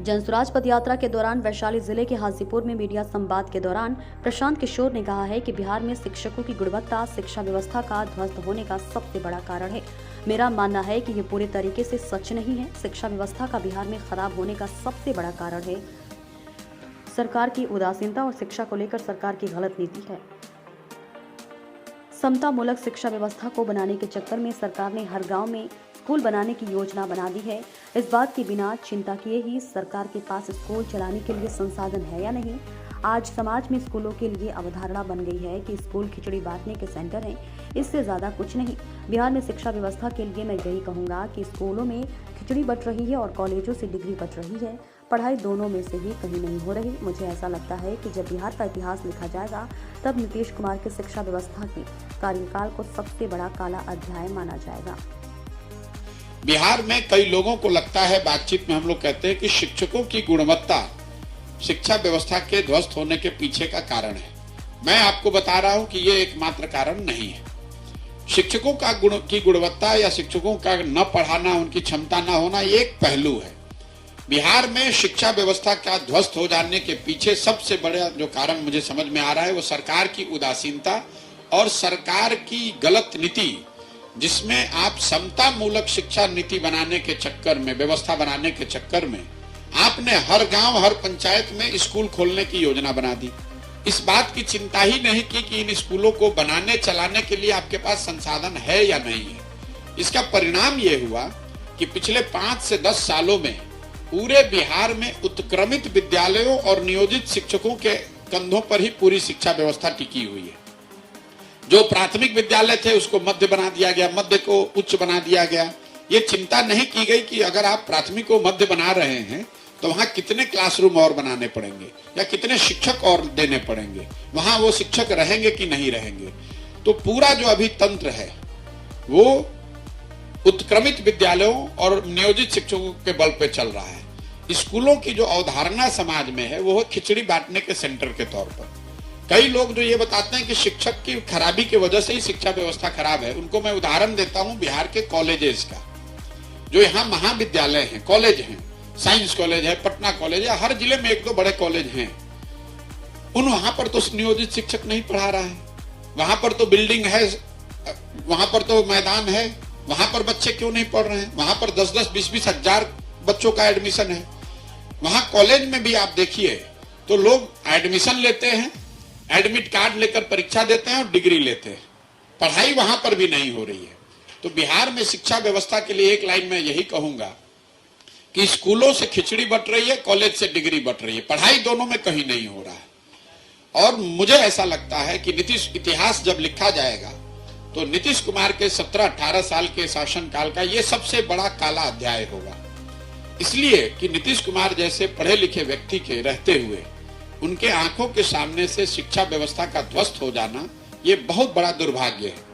जनसुराज पदयात्रा के दौरान वैशाली जिले के हाजीपुर में मीडिया संवाद के दौरान प्रशांत किशोर ने कहा है कि बिहार में शिक्षकों की गुणवत्ता शिक्षा व्यवस्था का ध्वस्त होने का सबसे बड़ा कारण है। मेरा मानना है कि ये पूरे तरीके से सच नहीं है। शिक्षा व्यवस्था का बिहार में खराब होने का सबसे बड़ा कारण है सरकार की उदासीनता और शिक्षा को लेकर सरकार की गलत नीति है। समता मूलक शिक्षा व्यवस्था को बनाने के चक्कर में सरकार ने हर गांव में स्कूल बनाने की योजना बना दी है। इस बात की बिना चिंता किए ही सरकार के पास स्कूल चलाने के लिए संसाधन है या नहीं। आज समाज में स्कूलों के लिए अवधारणा बन गई है कि स्कूल खिचड़ी बांटने के सेंटर हैं, इससे ज्यादा कुछ नहीं। बिहार में शिक्षा व्यवस्था के लिए मैं यही कहूँगा कि स्कूलों में खिचड़ी बट रही है और कॉलेजों से डिग्री बट रही है। पढ़ाई दोनों में से ही कहीं नहीं हो रही। मुझे ऐसा लगता है कि जब बिहार का इतिहास लिखा जाएगा तब नीतीश कुमार की शिक्षा व्यवस्था के कार्यकाल को सबसे बड़ा काला अध्याय माना जाएगा। बिहार में कई लोगों को लगता है, बातचीत में हम लोग कहते हैं कि शिक्षकों की गुणवत्ता शिक्षा व्यवस्था के ध्वस्त होने के पीछे का कारण है। मैं आपको बता रहा हूं कि ये एकमात्र कारण नहीं है। शिक्षकों की गुणवत्ता या शिक्षकों का न पढ़ाना, उनकी क्षमता न होना, ये एक पहलू है। बिहार में शिक्षा व्यवस्था का ध्वस्त हो जाने के पीछे सबसे बड़ा जो कारण मुझे समझ में आ रहा है वो सरकार की उदासीनता और सरकार की गलत नीति, जिसमें आप समता मूलक शिक्षा नीति बनाने के चक्कर में, व्यवस्था बनाने के चक्कर में आपने हर गांव, हर पंचायत में स्कूल खोलने की योजना बना दी। इस बात की चिंता ही नहीं की कि इन स्कूलों को बनाने चलाने के लिए आपके पास संसाधन है या नहीं है। इसका परिणाम ये हुआ कि पिछले 5 से 10 सालों में पूरे बिहार में उत्क्रमित विद्यालयों और नियोजित शिक्षकों के कंधों पर ही पूरी शिक्षा व्यवस्था टिकी हुई है। जो प्राथमिक विद्यालय थे उसको मध्य बना दिया गया, मध्य को उच्च बना दिया गया। ये चिंता नहीं की गई कि अगर आप प्राथमिक को मध्य बना रहे हैं तो वहां कितने क्लासरूम और बनाने पड़ेंगे या कितने शिक्षक और देने पड़ेंगे, वहां वो शिक्षक रहेंगे कि नहीं रहेंगे। तो पूरा जो अभी तंत्र है वो उत्क्रमित विद्यालयों और नियोजित शिक्षकों के बल पे चल रहा है। स्कूलों की जो अवधारणा समाज में है वो खिचड़ी बांटने के सेंटर के तौर पर। कई लोग जो ये बताते हैं कि शिक्षक की खराबी की वजह से ही शिक्षा व्यवस्था खराब है, उनको मैं उदाहरण देता हूं बिहार के कॉलेजेस का। जो यहाँ महाविद्यालय हैं, कॉलेज हैं, साइंस कॉलेज है, पटना कॉलेज है, हर जिले में 1-2 बड़े कॉलेज हैं। वहां पर तो नियोजित शिक्षक नहीं पढ़ा रहा है। वहां पर तो बिल्डिंग है, वहां पर तो मैदान है, वहां पर बच्चे क्यों नहीं पढ़ रहे हैं? वहां पर 10-10, 20-20 हजार बच्चों का एडमिशन है। वहां कॉलेज में भी आप देखिए तो लोग एडमिशन लेते हैं, एडमिट कार्ड लेकर परीक्षा देते हैं और डिग्री लेते हैं। पढ़ाई वहां पर भी नहीं हो रही है। तो बिहार में शिक्षा व्यवस्था के लिए एक लाइन में यही कहूंगा कि स्कूलों से खिचड़ी बट रही है, कॉलेज से डिग्री बट रही है, पढ़ाई दोनों में कहीं नहीं हो रहा है। और मुझे ऐसा लगता है कि नीतीश इतिहास जब लिखा जाएगा तो नीतीश कुमार के 17-18 साल के शासनकाल का ये सबसे बड़ा काला अध्याय होगा। इसलिए कि नीतीश कुमार जैसे पढ़े लिखे व्यक्ति के रहते हुए उनके आंखों के सामने से शिक्षा व्यवस्था का ध्वस्त हो जाना ये बहुत बड़ा दुर्भाग्य है।